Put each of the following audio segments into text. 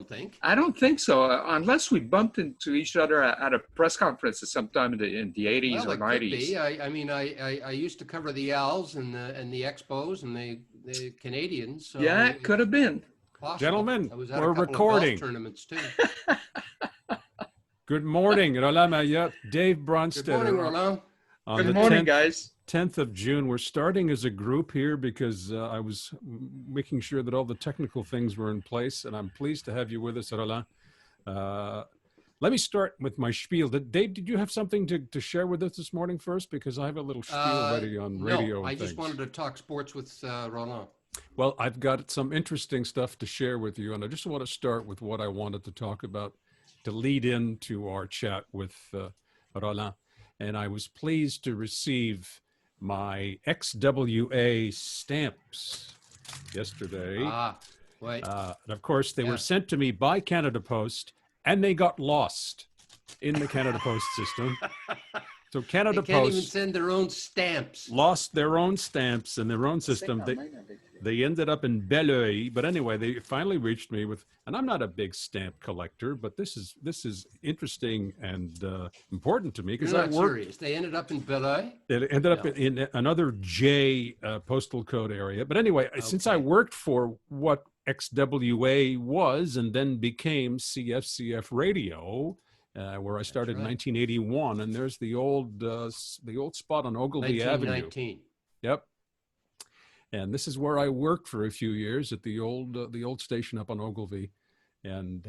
think. I don't think so, unless we bumped into each other at a press conference at some time in the 80s Well, or it could 90s. be. I used to cover the Owls and the Expos and the Canadians. So Yeah, it could have been. possible. Gentlemen, I was at we're a couple recording. of golf tournaments too. Good morning, Roland Mailhot, Dave Brunstetter. Good morning, Roland. On Good the morning, 10th, guys. 10th of June, we're starting as a group here because I was making sure that all the technical things were in place, and I'm pleased to have you with us, Roland. Let me start with my spiel. Dave, did you have something to share with us this morning first? Because I have a little spiel ready on radio. No, I and just things. wanted to talk sports with Roland. Well, I've got some interesting stuff to share with you, and I just want to start with what I wanted to talk about to lead into our chat with Roland. And I was pleased to receive my XWA stamps yesterday. Right. And of course, they were sent to me by Canada Post, and they got lost in the Canada Post system. So Canada They can't Post even send their own stamps. lost their own stamps in their own system. They ended up in Belleuil, but anyway, they finally reached me with, and I'm not a big stamp collector, but this is interesting and important to me because You're I not worked. serious. They ended up in Belleuil. They ended up in another J postal code area. But anyway, since I worked for what XWA was and then became CFCF Radio, where I started in 1981, and there's the old spot on Ogilvy Avenue. 1919. Yep. And this is where I worked for a few years at the old station up on Ogilvy, and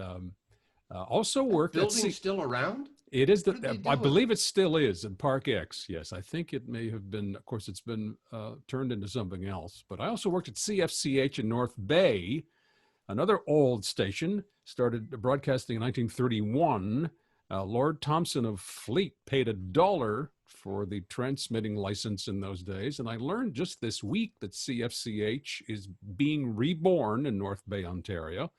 also worked. Building still around? It is I believe it still is in Park X. Yes, I think it may have been. Of course, it's been turned into something else. But I also worked at CFCH in North Bay, another old station. Started broadcasting in 1931. Lord Thompson of Fleet paid $1 for the transmitting license in those days. And I learned just this week that CFCH is being reborn in North Bay, Ontario.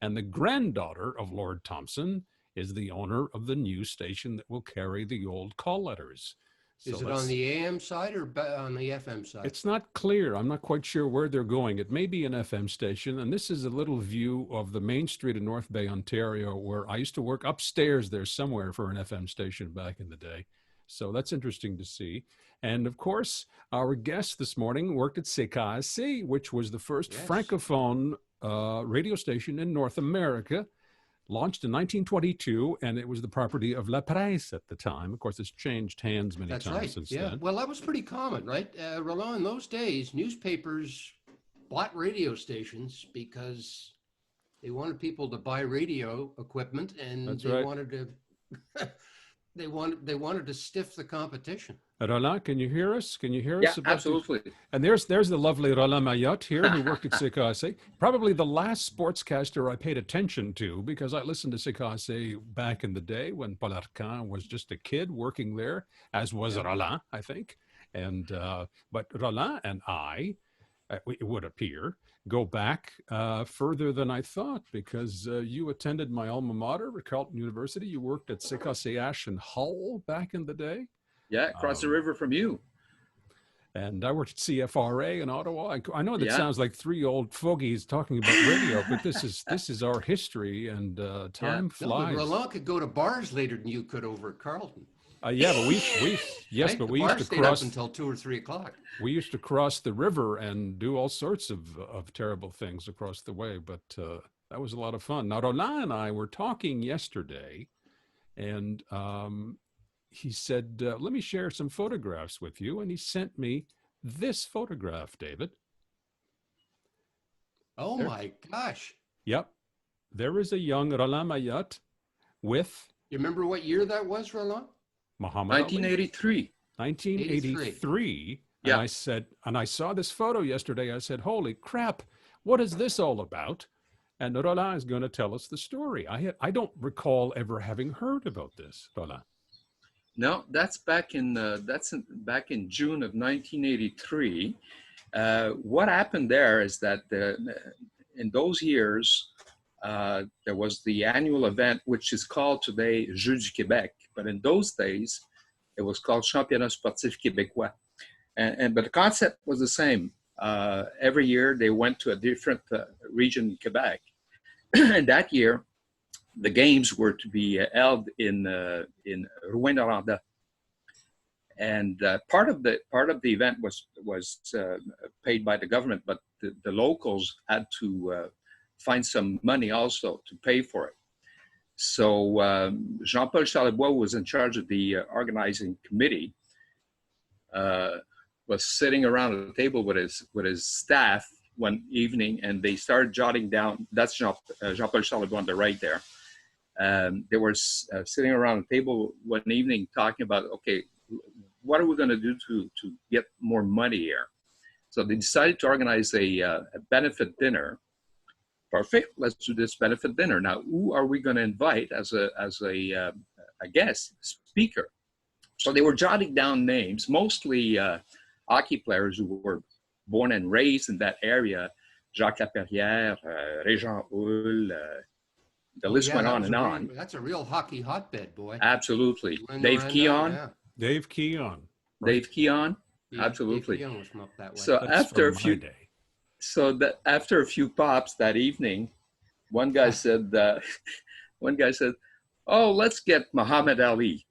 And the granddaughter of Lord Thompson is the owner of the new station that will carry the old call letters. So is it on the AM side or on the FM side? It's not clear. I'm not quite sure where they're going. It may be an FM station. And this is a little view of the main street in North Bay, Ontario, where I used to work upstairs there somewhere for an FM station back in the day. So that's interesting to see. And of course, our guest this morning worked at CKSC, which was the first Francophone radio station in North America, launched in 1922, and it was the property of La Presse at the time. Of course, it's changed hands many times since then. Well, that was pretty common, right? Roland, in those days, newspapers bought radio stations because they wanted people to buy radio equipment, and wanted to they wanted to stiff the competition. Roland, can you hear us? Can you hear us? Yeah, absolutely. And there's the lovely Roland Mailhot here, who worked at CKSC. Probably the last sportscaster I paid attention to, because I listened to CKSC back in the day when Paul Arcand was just a kid working there, as was Roland, I think. And but Roland and I, it would appear, go back further than I thought, because you attended my alma mater at Carleton University. You worked at CKCH in Hull back in the day. Yeah, across the river from you. And I worked at CFRA in Ottawa. I know that sounds like three old fogies talking about radio, but this is our history, and time flies. No, Roland could go to bars later than you could over at Carleton. But we used to cross until 2 or 3 o'clock. We used to cross the river and do all sorts of terrible things across the way, but that was a lot of fun. Now, Roland and I were talking yesterday, and he said, let me share some photographs with you. And he sent me this photograph, David. Oh, my gosh. Yep. There is a young Roland Mailhot with... You remember what year that was, Roland? Muhammad 1983. 1983. Yeah. And I said, and I saw this photo yesterday. I said, holy crap, what is this all about? And Roland is going to tell us the story. I don't recall ever having heard about this, Roland. No, that's back in June of 1983. What happened there is that in those years, there was the annual event, which is called today Jeux du Québec, but in those days, it was called Championnat Sportif Québécois. But the concept was the same. Every year, they went to a different region in Quebec, And that year, the games were to be held in Rouyn-Noranda. And part of the event was paid by the government, but the locals had to find some money also to pay for it. So Jean-Paul Charlebois was in charge of the organizing committee. Was sitting around a table with his staff one evening, and they started jotting down. That's Jean-Paul Charlebois on the right there. They were sitting around a table one evening talking about, okay, what are we going to do to get more money here? So they decided to organize a benefit dinner. Perfect. Let's do this benefit dinner. Now, who are we going to invite as a guest speaker? So they were jotting down names, mostly hockey players who were born and raised in that area. Jacques Laperrière, Régent Houle, the list went on and on. That's a real hockey hotbed, boy. Absolutely. Dave Keon. Yeah. Dave Keon. Right. Dave Keon. Absolutely. Dave Keon was from up that way. So after a few pops that evening, one guy said, "Oh, let's get Muhammad Ali."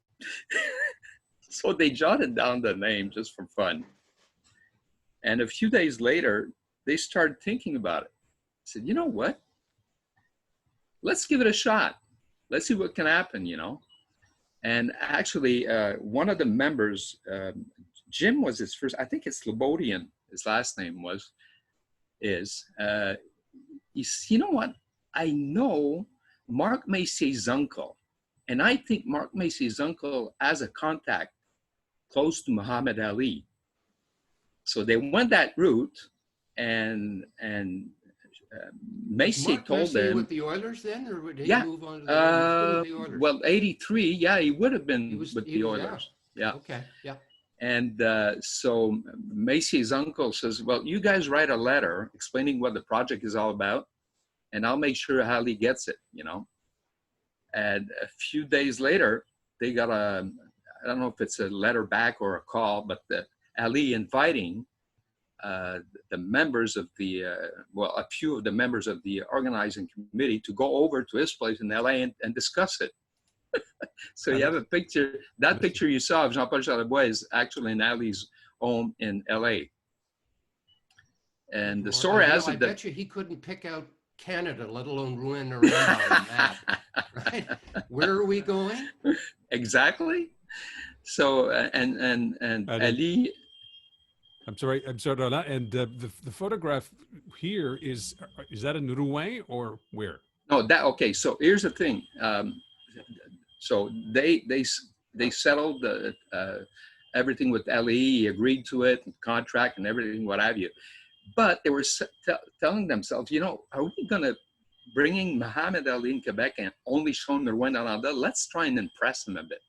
So they jotted down the name just for fun. And a few days later, they started thinking about it. I said, you know what? Let's give it a shot. Let's see what can happen, you know. And actually, one of the members, Jim was his first, I think it's Slobodian, his last name is, he said, you know what? I know Marc Messier's uncle, and I think Marc Messier's uncle has a contact close to Muhammad Ali. So they went that route, and Messier told them. With the Oilers then, or did he move on to the Oilers? Well, 83, yeah, he would have been with the Oilers. Yeah. Okay, yeah. And so Messier's uncle says, well, you guys write a letter explaining what the project is all about, and I'll make sure Ali gets it, you know. And a few days later, they got I don't know if it's a letter back or a call, but Ali inviting the members of the, a few of the members of the organizing committee to go over to his place in LA and discuss it. So you have a picture, that picture you saw of Jean-Paul Charlebois is actually in Ali's home in LA. And the story has it I bet you he couldn't pick out Canada, let alone Rouyn-Noranda on the map, right? Where are we going? Exactly. So, and Ali. I'm sorry, Roland. And the photograph here is that in Rouyn or where? No, okay. So here's the thing. So they settled everything with Ali. He agreed to it, contract and everything, what have you. But they were telling themselves, you know, are we going to bringing Muhammad Ali in Quebec and only showing Rouyn-Noranda? Let's try and impress him a bit.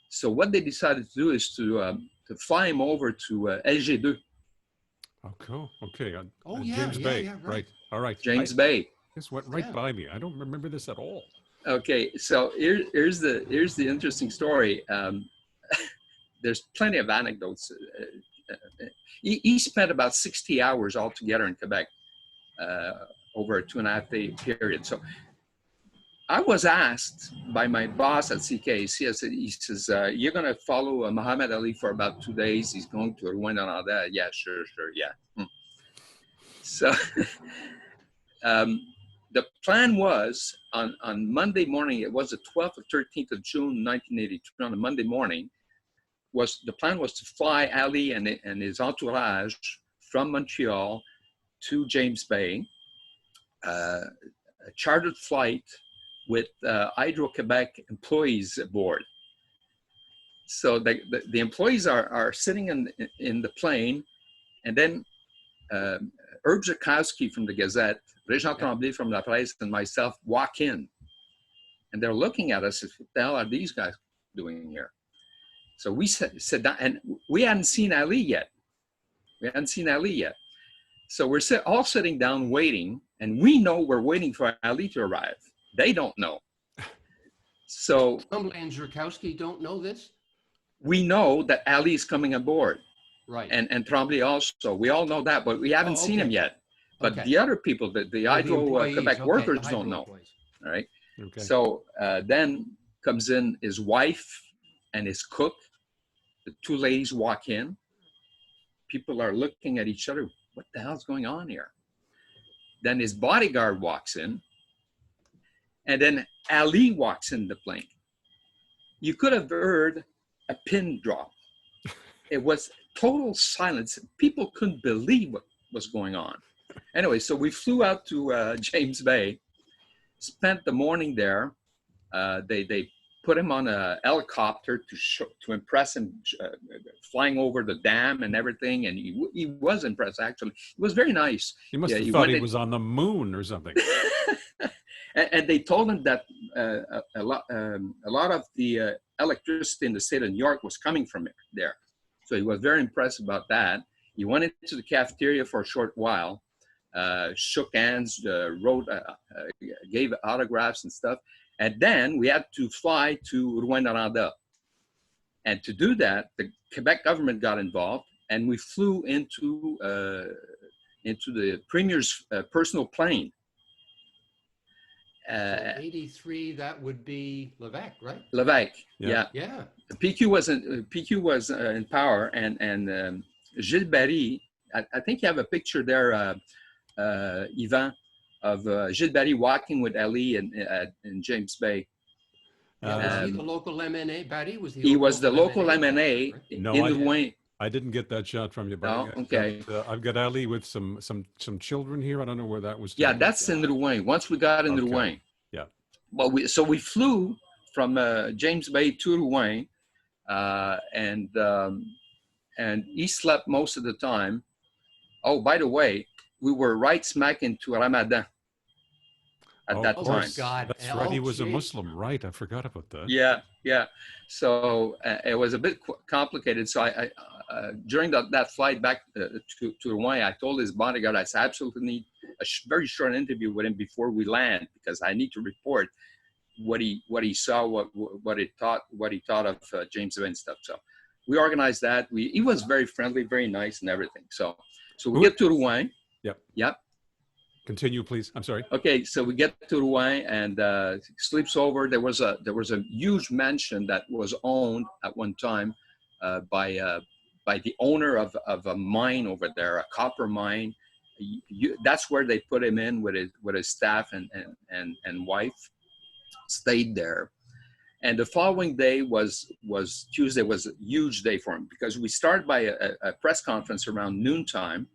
So what they decided to do is to fly him over to LG2. Oh, cool. Okay. James Bay. Right. All right. James Bay. This went right by me. I don't remember this at all. Okay. So here's the interesting story. There's plenty of anecdotes. He spent about 60 hours altogether in Quebec over a 2.5-day period. So I was asked by my boss at CKAC, he says, you're going to follow Muhammad Ali for about 2 days. He's going to Rouyn-Noranda. Yeah, sure, yeah. So the plan was on Monday morning, it was the 12th or 13th of June, 1983, on a Monday morning, the plan was to fly Ali and his entourage from Montreal to James Bay, a chartered flight with Hydro-Quebec employees aboard. So the employees are sitting in the plane, and then Herb Zukowski from the Gazette, Régent Tremblay from La Presse, and myself walk in. And they're looking at us, what the hell are these guys doing here? So we sat down, and we hadn't seen Ali yet. So we're all sitting down waiting, and we know we're waiting for Ali to arrive. They don't know. So Tremblay and Zukowski don't know this? We know that Ali is coming aboard. Right. And Tremblay also. We all know that, but we haven't seen him yet. but Okay. the other people, the Oh, the Hydro employees, Quebec okay, workers the don't hydro know. employees. All right. Okay. So then comes in his wife and his cook. The two ladies walk in. People are looking at each other. What the hell's going on here? Then his bodyguard walks in. And then Ali walks in the plane. You could have heard a pin drop. It was total silence. People couldn't believe what was going on. Anyway, so we flew out to James Bay, spent the morning there. They put him on a helicopter to impress him, flying over the dam and everything. And he was impressed, actually. It was very nice. He must have thought he was on the moon or something. And they told him that a lot of the electricity in the state of New York was coming from there. So he was very impressed about that. He went into the cafeteria for a short while, shook hands, gave autographs and stuff. And then we had to fly to Rouyn-Noranda. And to do that, the Quebec government got involved, and we flew into the Premier's personal plane. So 83, that would be Levesque, right? Levesque, Yeah. yeah. PQ was in power, and Gilles Barry. I think you have a picture there, Yvan, of Gilles Barry walking with Ali in James Bay. Was he the local MNA? Barry was the. He was the local MNA, MNA right? No, in Rouyn. I didn't get that shot from you, but Oh, okay. I've got Ali with some children here. I don't know where that was. Yeah, taken. that's in Rouyn. Once we got in Okay. Rouyn. Yeah. Well, we flew from James Bay to Rouyn, and he slept most of the time. Oh, by the way, we were right smack into Ramadan at that time. God. That's right. He was a Muslim, right? I forgot about that. Yeah. So it was a bit complicated. So I during that flight back to Rouyn, I told his bodyguard, I said, I absolutely need a very short interview with him before we land, because I need to report what he saw, what he thought of James Bay and stuff. So we organized that. He was very friendly, very nice, and everything. So we get to Rouyn. Yep. Continue, please. I'm sorry. Okay, so we get to Rouyn and sleeps over. There was a huge mansion that was owned at one time by the owner of a mine over there, a copper mine. That's where they put him in with his staff and wife. Stayed there, and the following day was Tuesday. Was a huge day for him, because we started by a press conference around noontime.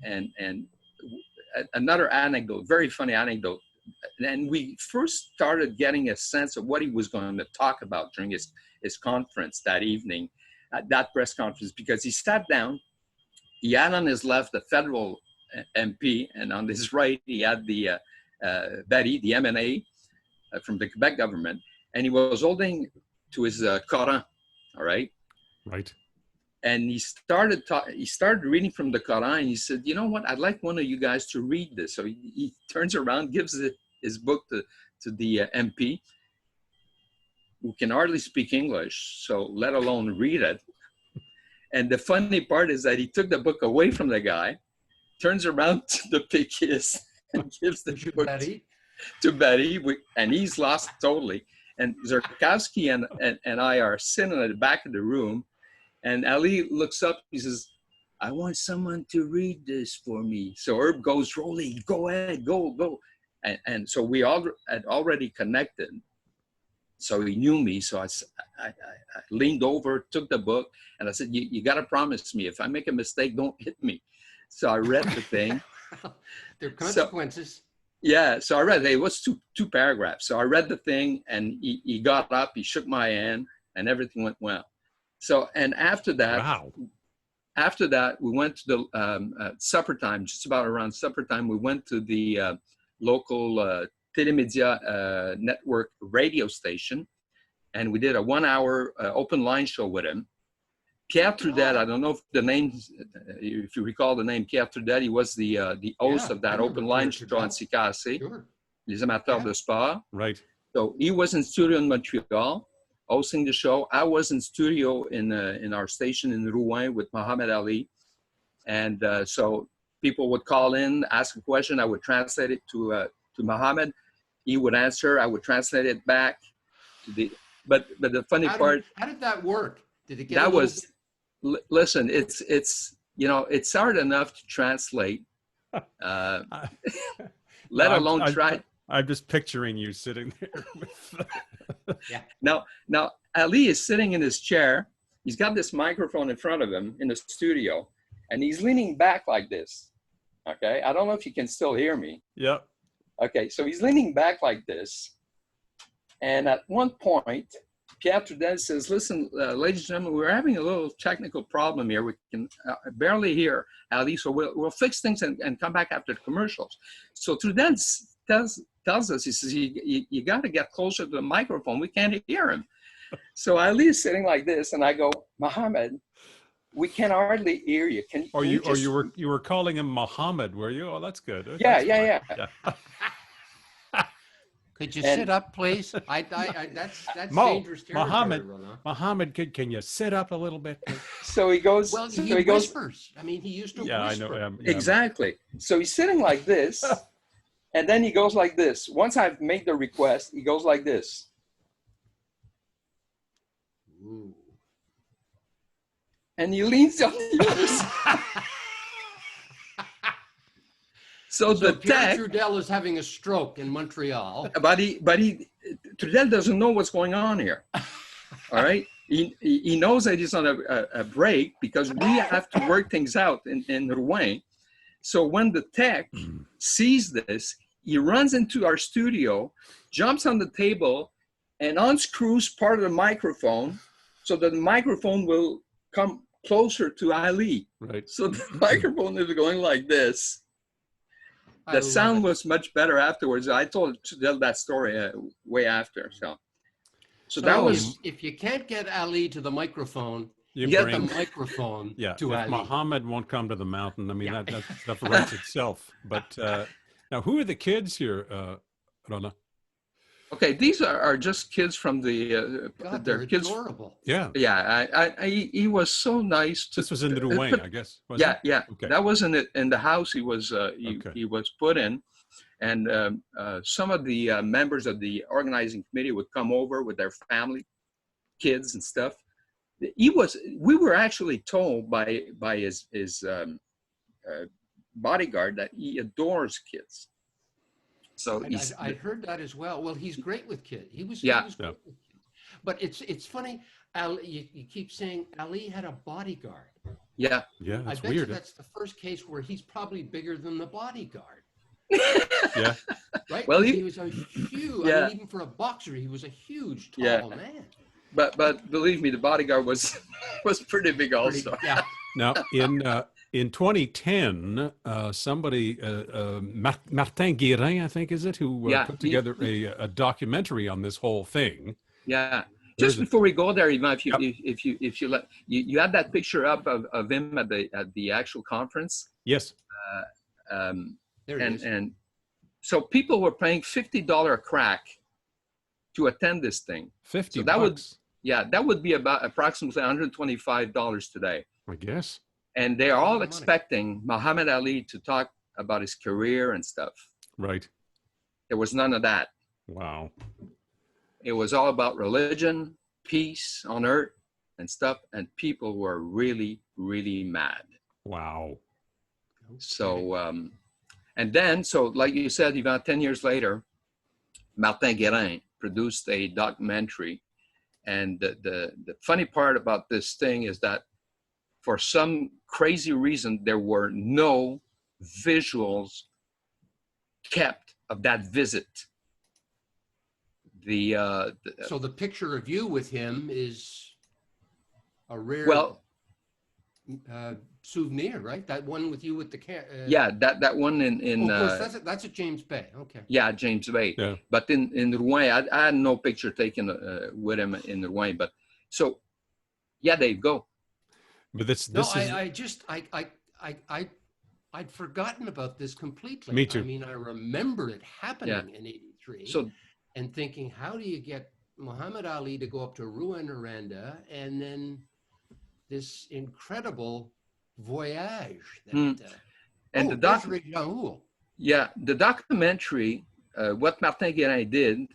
And another anecdote, very funny anecdote. And we first started getting a sense of what he was going to talk about during his conference that evening, at that press conference, because he sat down. He had on his left the federal MP, and on his right he had the Barry, the MNA from the Quebec government, and he was holding to his Quran. All right. Right. And he started reading from the Quran. And he said, "You know what? I'd like one of you guys to read this." So he turns around, gives his book to the MP, who can hardly speak English, so let alone read it. And the funny part is that he took the book away from the guy, turns around to the Péquiste, and gives the book to Betty, and he's lost totally. And Zerkowski and I are sitting at the back of the room. And Ali looks up, he says, "I want someone to read this for me." So Herb goes, "Rolly, go ahead, go." And so we all had already connected. So he knew me. So I leaned over, took the book, and I said, you got to promise me, if I make a mistake, don't hit me. So I read the thing. There are consequences. So I read it. It was two paragraphs. So I read the thing, and he got up, he shook my hand, and everything went well. So, and after that, we went to the supper time, just about around supper time, we went to the local Télémédia network radio station, and we did a 1-hour open line show with him. Pierre Trudel, I don't know if you recall the name Pierre Trudel, he was the host of that open line show on CKC, Les Amateurs de Sport. Right. So he was in studio in Montreal, hosting the show. I was in studio in our station in Rouyn with Muhammad Ali. And so people would call in, ask a question. I would translate it to Muhammad. He would answer. I would translate it back to the. But the funny part. How did that work? Did it get That a little was. Listen, it's you know, it's hard enough to translate. Let alone try. I'm just picturing you sitting there with. Yeah. Now Ali is sitting in his chair. He's got this microphone in front of him in the studio, and he's leaning back like this. Okay, I don't know if you can still hear me. Yep. Okay, so he's leaning back like this, and at one point, Pierre Trudel says, "Listen, ladies and gentlemen, we're having a little technical problem here. We can barely hear Ali, so we'll fix things and come back after the commercials." So Trudel tells us, he says, "You got to get closer to the microphone. We can't hear him." So Ali is sitting like this, and I go, "Mohammed, we can hardly hear you. Can you were calling him Muhammad, were you? Oh, that's good. Yeah, that's yeah. Could you sit up, please? That's dangerous territory, Muhammad, can you sit up a little bit? So he goes. Well, so he whispers. I mean, he used to whisper. I know. Exactly. So he's sitting like this, and then he goes like this. Once I've made the request, he goes like this. Ooh. And he leans on the other side. So the Pierre Trudel is having a stroke in Montreal. But Trudel doesn't know what's going on here. All right. He knows that he's on a break because we have to work things out in Rouen. So when the tech sees this, he runs into our studio, jumps on the table, and unscrews part of the microphone so that the microphone will come closer to Ali. Right. So the microphone is going like this. The sound was much better afterwards. I told that story way after. So that was. If you can't get Ali to the microphone, you get the microphone to if Ali. Muhammad won't come to the mountain, I mean, that stuff writes itself. But now, who are the kids here, Rona? Okay, these are just kids from the. They're kids. Adorable. Yeah. Yeah, he was so nice. This was in Rouen, I guess. Yeah. Okay. That was in the house he was put in, and some of the members of the organizing committee would come over with their family, kids and stuff. We were actually told by his bodyguard that he adores kids. So I heard that as well. Well, he's great with kids. He was great with kids. But it's funny, Ali, you keep saying Ali had a bodyguard. Yeah, I that's bet weird. you that's the first case where he's probably bigger than the bodyguard. Yeah. Right? Well, he was a huge, I mean, even for a boxer, he was a huge, tall man. But believe me, the bodyguard was pretty big also. Yeah. Now, in 2010, somebody, Martin Guérin, I think, is it, who put together a documentary on this whole thing. Yeah. Just before we go there, Ivan, if you let you had that picture up of him at the actual conference. Yes. There it is. And so people were paying $50 a crack to attend this thing. $50. So that would be about approximately $125 today. I guess. And they're all expecting Muhammad Ali to talk about his career and stuff. Right. There was none of that. Wow. It was all about religion, peace on earth and stuff. And people were really, really mad. Wow. So, and then, so like you said, about 10 years later, Martin Guérin produced a documentary. And the funny part about this thing is that for some crazy reason, there were no visuals kept of that visit. So the picture of you with him is a rare souvenir, right? That one with you with the that one in of course, that's at James Bay. Okay. Yeah, James Bay. Yeah. But in Rouen, I had no picture taken with him in Rouen. But so, yeah, there you go. But I'd forgotten about this completely. Me too. I mean, I remember it happening in '83. So, and thinking, how do you get Muhammad Ali to go up to Rouen-Noranda, and then this incredible Voyage. And the documentary, what Martin Guérin did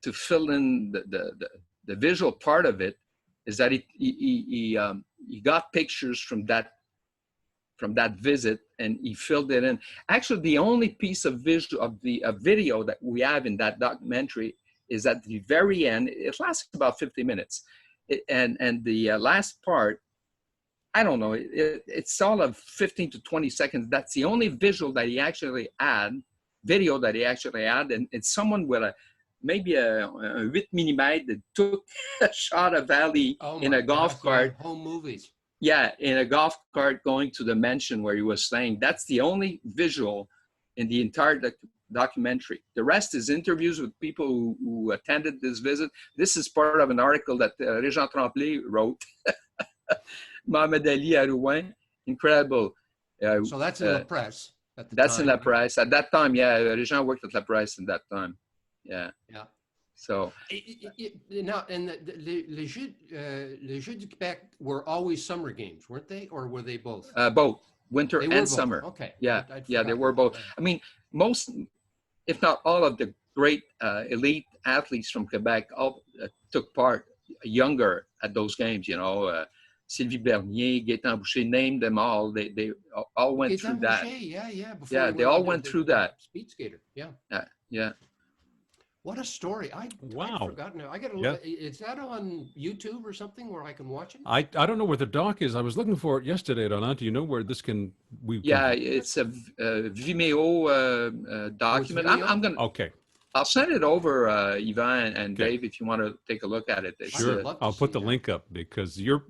to fill in the visual part of it is that he got pictures from that visit and he filled it in. Actually, the only piece of video that we have in that documentary is at the very end. It lasts about 50 minutes. And the last part, I don't know, it's all of 15 to 20 seconds. That's the only video that he actually had, and it's someone with maybe a 8mm that took a shot of Ali in a golf cart. Home movies. Yeah, in a golf cart going to the mansion where he was staying. That's the only visual in the entire documentary. The rest is interviews with people who attended this visit. This is part of an article that Régent Tremblay wrote. Mohamed Ali à Rouen, incredible. So that's in La Presse. In La Presse. At that time, yeah, Régent worked at La Presse at that time. Yeah. Yeah. So now, and les Jeux du Québec were always summer games, weren't they, or were they both? Both, winter and summer. Okay. Yeah, they were both. I mean, most, if not all, of the great elite athletes from Quebec all took part younger at those games. You know, Sylvie Bernier, Gaétan Boucher, name them all. They all went through that. Yeah, they all went through that. Speed skater. Yeah. Yeah. What a story! I'd forgotten. I got to look. Is that on YouTube or something where I can watch it? I don't know where the doc is. I was looking for it yesterday, Roland. Do you know where this can? It's a Vimeo document. I'm gonna. Okay. I'll send it over, Yvan and Dave, if you want to take a look at it. Sure, I'll put the link up because you're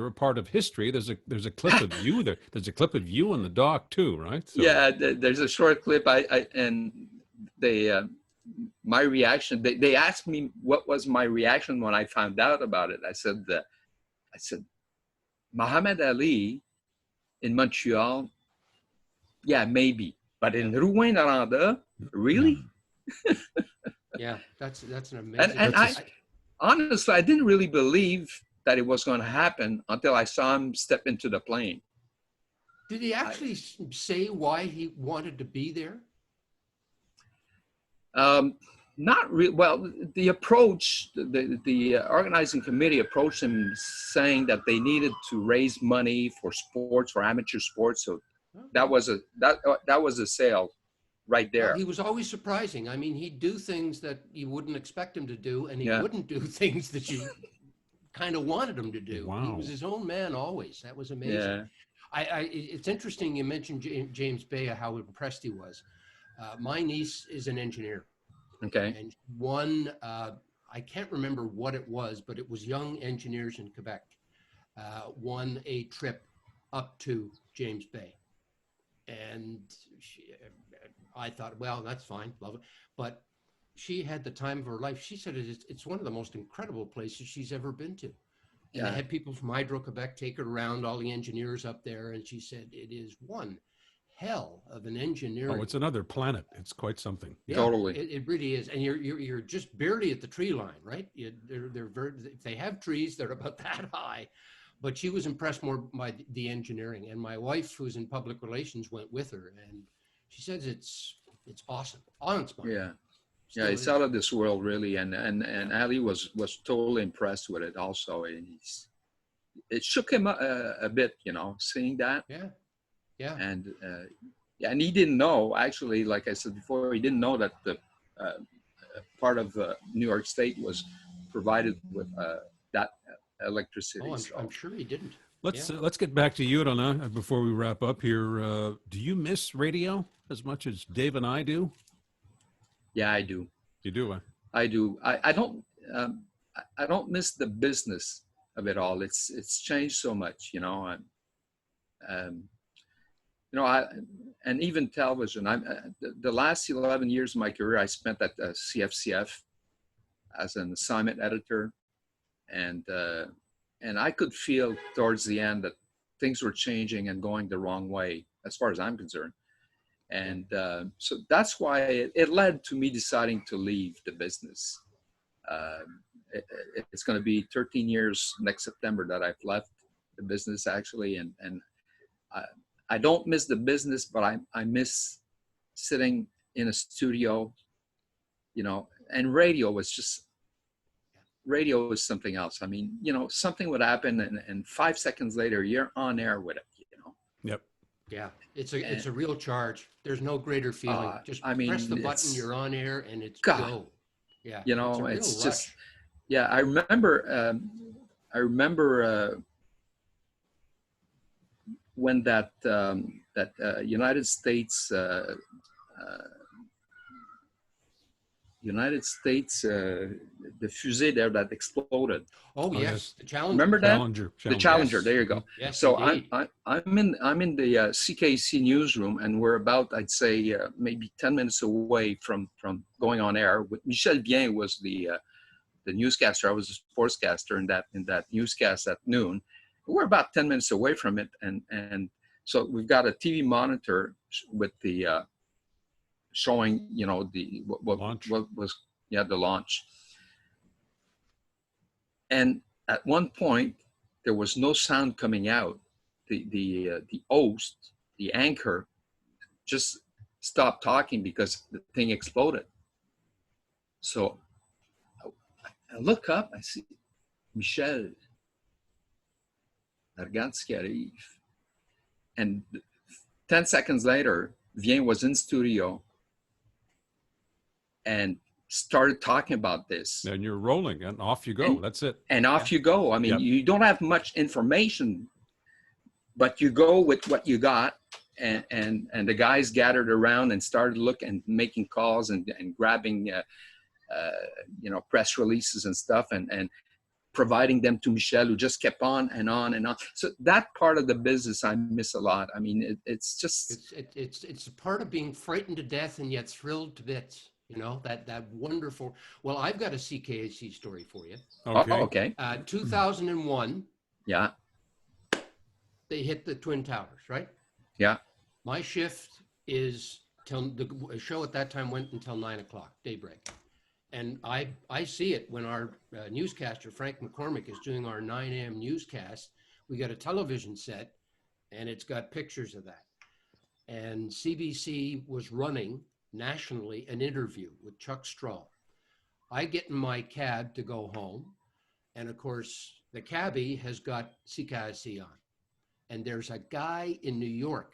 a part of history. There's a clip of you there. There's a clip of you in the doc too, right? So. Yeah, there's a short clip. My reaction. They asked me what was my reaction when I found out about it. I said, Muhammad Ali in Montreal, yeah, maybe, but in Rouyn-Noranda, really? Yeah, that's an amazing. And honestly, I didn't really believe that it was going to happen until I saw him step into the plane. Did he actually say why he wanted to be there? Not really. Well, the approach, the organizing committee approached him saying that they needed to raise money for sports, for amateur sports. So that was a sale right there. Well, he was always surprising. I mean, he'd do things that you wouldn't expect him to do, and he wouldn't do things that you kind of wanted him to do. Wow. He was his own man always. That was amazing. Yeah. It's interesting you mentioned James Bay, how impressed he was. My niece is an engineer. Okay. And one, I can't remember what it was, but it was young engineers in Quebec, won a trip up to James Bay. And I thought, well, that's fine, love it. But she had the time of her life. She said it's one of the most incredible places she's ever been to. And I had people from Hydro-Quebec take her around, all the engineers up there. And she said, it is one hell of an engineering. Oh, it's another planet. It's quite something. Yeah, totally. It really is. And you're just barely at the tree line, right? They're very, if they have trees, they're about that high. But she was impressed more by the engineering. And my wife, who's in public relations, went with her. And she says it's awesome. Awe-inspiring. Yeah. Yeah, it's out of this world, really. And Ali was totally impressed with it also. And it shook him a bit, seeing that. Yeah. Yeah. And and he didn't know, actually, like I said before, he didn't know that the part of New York State was provided with that electricity. Oh, I'm sure he didn't. Let's get back to you, Roland, before we wrap up here. Do you miss radio as much as Dave and I do? Yeah, I do. You do? I do. I don't miss the business of it all. It's changed so much, and even television. The last 11 years of my career I spent at CFCF as an assignment editor, and I could feel towards the end that things were changing and going the wrong way, as far as I'm concerned. And so that's why it led to me deciding to leave the business. It's going to be 13 years next September that I've left the business, actually, and I don't miss the business, but I miss sitting in a studio, you know, and radio was something else. I mean, you know, something would happen and 5 seconds later you're on air with it, you know? Yep. Yeah. It's a real charge. There's no greater feeling. Just I mean, press the button, you're on air, and it's God, go. Yeah. you know, it's a real rush. yeah, I remember when that United States the fusée there that exploded. Oh yes, the Challenger. Remember that? The Challenger. Yes. There you go. Yes, so indeed. I'm in the CKC newsroom, and we're about, I'd say, maybe 10 minutes away from going on air. With Michel Bien was the newscaster. I was a sportscaster in that newscast at noon. We're about 10 minutes away from it, and so we've got a TV monitor with the showing, you know, what was the launch. And at one point, there was no sound coming out. The host, the anchor, just stopped talking because the thing exploded. So I look up, I see Michel. Regarde ce qui arrive. And 10 seconds later, Vien was in studio and started talking about this. And you're rolling, and off you go. That's it. And off you go. I mean, you don't have much information, but you go with what you got. And the guys gathered around and started looking, making calls and grabbing, you know, press releases and stuff, and providing them to Michel, who just kept on and on and on. So that part of the business I miss a lot. I mean, it's just it's a part of being frightened to death and yet thrilled to bits. You know, that wonderful. Well, I've got a CKAC story for you. Okay. Oh, okay. 2001. Yeah. They hit the Twin Towers, right? Yeah. My shift is till the show at that time went until 9 o'clock, daybreak. And I see it when our newscaster, Frank McCormick, is doing our 9 a.m. newscast. We got a television set, and it's got pictures of that. And CBC was running nationally an interview with Chuck Straw. I get in my cab to go home, and of course, the cabbie has got CKC on. And there's a guy in New York,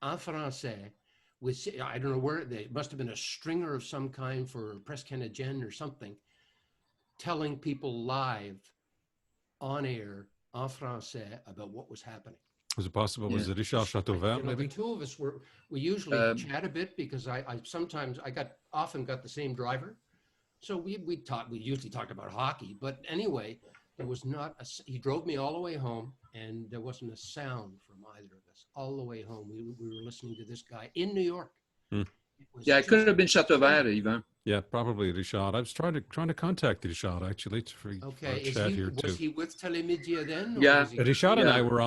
en français, with, I don't know where, they must have been a stringer of some kind for Presse Canadienne or something, telling people live on air, en français, about what was happening. Was it possible? Was it Richard Chateauvert? You know, the two of us we usually chat a bit because I often got the same driver. So we usually talked about hockey, but anyway, there was not he drove me all the way home, and there wasn't a sound from either of us all the way home. We were listening to this guy in New York. It could have been Chateauvert, even. Yeah, probably Richard. I was trying to contact Richard actually was he with Telemedia then? Yeah, Richard and I were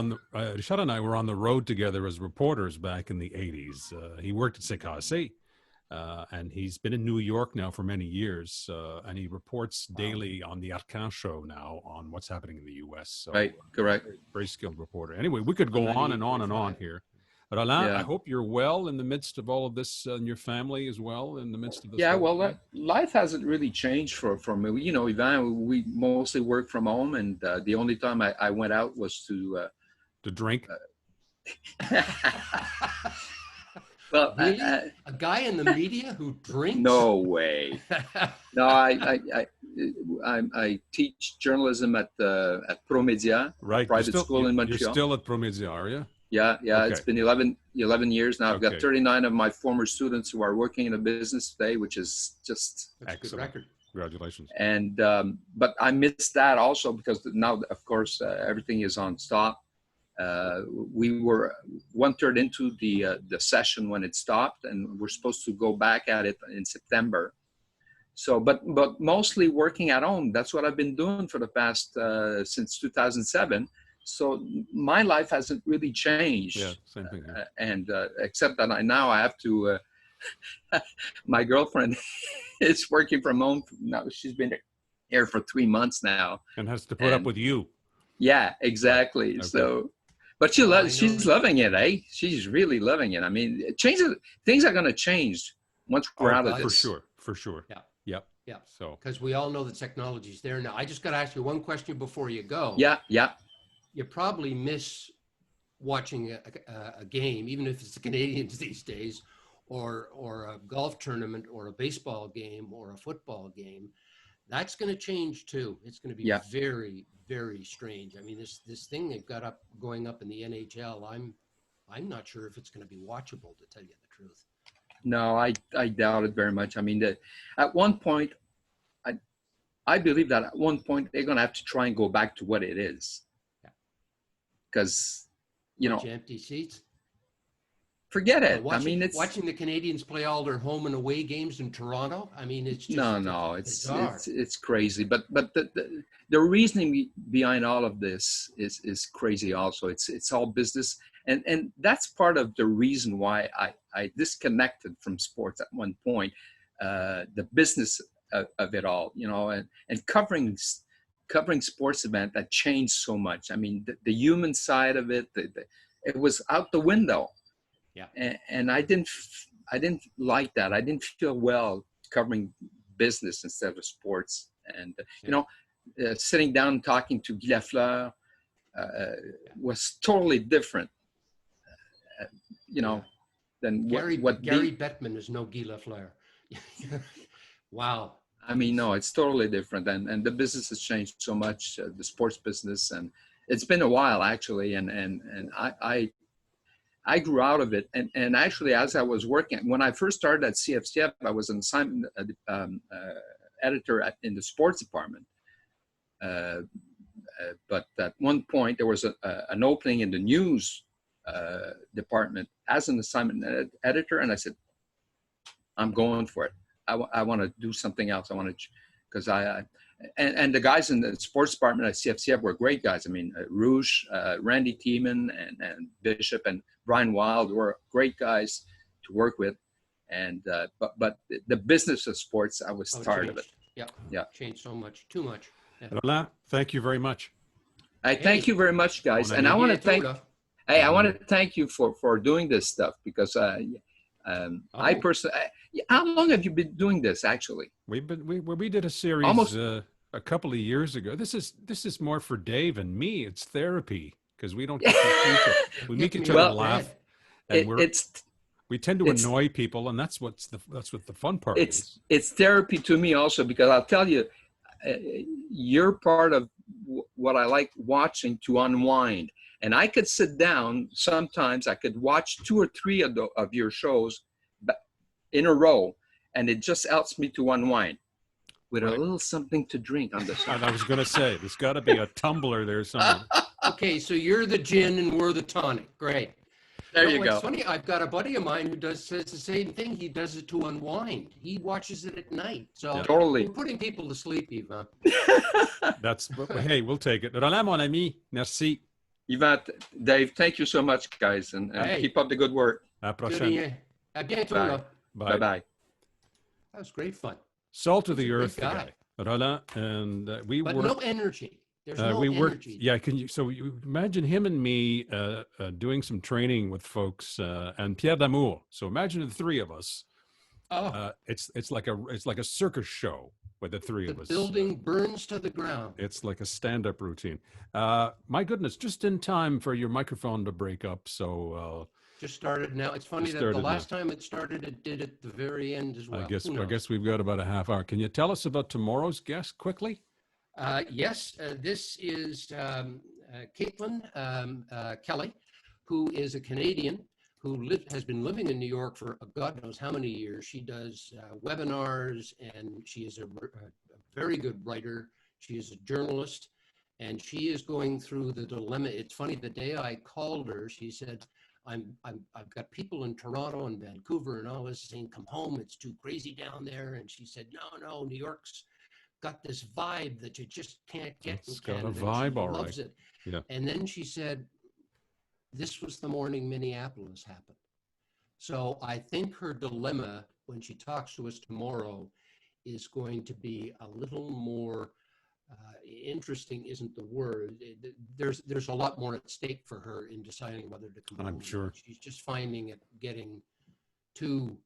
on the road together as reporters back in the 80s. He worked at CKC, and he's been in New York now for many years, and he reports daily on the Arcan show now on what's happening in the U.S. So, right, correct. Very skilled reporter. Anyway, we could go on and on and on here. But Alain, I hope you're well in the midst of all of this, and your family as well in the midst of this. Yeah, well, life hasn't really changed for me. You know, Ivan, we mostly work from home, and the only time I went out was to drink. Well, really? A guy in the media who drinks? No way. No, I teach journalism at ProMédia, private school in Montreal. You're still at ProMédia, are you? Yeah, okay. It's been 11 years now. I've got 39 of my former students who are working in the business today, which is just excellent. Good record. Congratulations. And but I missed that also because now, of course, everything is on stop. We were 1/3 into the session when it stopped, and we're supposed to go back at it in September. So, but mostly working at home. That's what I've been doing for the past since 2007. So my life hasn't really changed. Yeah, same thing. And except that now I have to. My girlfriend is working from home now. She's been here for 3 months now, and has to put up with you. Yeah, exactly. Okay. So, But she's loving it, eh? She's really loving it. I mean, things are going to change once we're out of this. For sure. Yeah. Yep. Yeah. So, because we all know the technology's there now. I just got to ask you one question before you go. Yeah. You probably miss watching a game, even if it's the Canadians these days, or a golf tournament, or a baseball game, or a football game. That's going to change too. It's going to be very, very strange. I mean, this thing they've got going up in the NHL. I'm not sure if it's going to be watchable, to tell you the truth. No, I doubt it very much. I mean, at one point, I believe that at one point they're going to have to try and go back to what it is. Because, empty seats. Forget it. It's watching the Canadians play all their home and away games in Toronto. I mean, it's just it's crazy. But the reasoning behind all of this is crazy. Also, it's all business, and that's part of the reason why I disconnected from sports at one point. The business of it all, and covering sports event that changed so much. I mean, the human side of it, it was out the window. Yeah. And I didn't like that. I didn't feel well covering business instead of sports. And, sitting down and talking to Guy Lafleur was totally different, than Gary Bettman is no Guy Lafleur. Wow. I mean, no, it's totally different. And the business has changed so much, the sports business. And it's been a while, actually. And I grew out of it. And actually, as I was working, when I first started at CFCF, I was an assignment editor in the sports department. But at one point, there was an opening in the news department as an assignment editor. And I said, I'm going for it. I want to do something else. I want to, because and the guys in the sports department at CFCF were great guys. I mean, Rouge, Randy Tiemann, and Bishop, and Brian Wild were great guys to work with. And but the business of sports, I was tired of it. Yeah. Changed so much, too much. Yeah. Roland, thank you very much. Thank you very much, guys. And I want to thank. Hey, I want to thank you for doing this stuff, because I personally. How long have you been doing this? Actually, we did a series almost a couple of years ago. This is more for Dave and me. It's therapy, because we don't get to we make each other laugh, and we tend to annoy people, and that's what the fun part is. It's therapy to me also, because I'll tell you, you're part of what I like watching to unwind. And I could sit down. Sometimes I could watch 2 or 3 of your shows in a row, and it just helps me to unwind with a little something to drink on the side. I was going to say, there's got to be a tumbler there somewhere. Okay, so you're the gin and we're the tonic. Great. There you go. It's funny. I've got a buddy of mine who says the same thing. He does it to unwind. He watches it at night. So totally. We're putting people to sleep, Yvan. Hey, we'll take it. Roland, mon ami, merci. Yvan, Dave, thank you so much, guys, and keep up the good work. À la prochaine. À bientôt. Bye. Bye. That was great fun. Salt of the earth guy. Roland, and but no energy. There's no energy. Yeah, so you imagine him and me doing some training with folks, and Pierre Damour. So imagine the 3 of us. It's like a circus show with the 3 of us. The building burns to the ground. It's like a stand-up routine. My goodness, just in time for your microphone to break up. So just started now. It's funny that the last time it started, it did at the very end as well. I guess we've got about a half hour. Can you tell us about tomorrow's guest quickly? Yes, this is Caitlin Kelly, who is a Canadian who has been living in New York for God knows how many years. She does webinars, and she is a very good writer. She is a journalist, and she is going through the dilemma. It's funny, the day I called her, she said, I've got people in Toronto and Vancouver and all this saying, come home, it's too crazy down there. And she said, no, New York's got this vibe that you just can't get. It's got a vibe, all right. Loves it. Yeah. And then she said, this was the morning Minneapolis happened. So I think her dilemma when she talks to us tomorrow is going to be a little more interesting isn't the word. There's a lot more at stake for her in deciding whether to come home. I'm sure. She's just finding it getting too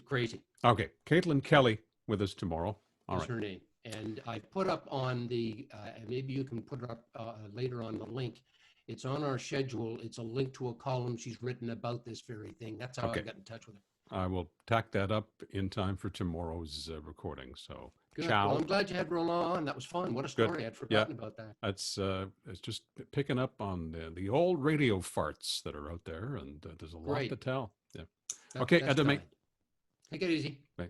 crazy. Okay, Caitlin Kelly with us tomorrow. All That's right. her name. And I put up on the, maybe you can put it up later on the link. It's on our schedule. It's a link to a column she's written about this very thing. That's how I got in touch with her. I will tack that up in time for tomorrow's recording. So, Good. ciao. Well, I'm glad you had Roland on. That was fun. What a story. Good. I'd forgotten about that. It's just picking up on the old radio farts that are out there, and there's a lot to tell. Yeah. Okay, That's Adame. kind. Take it easy. Bye.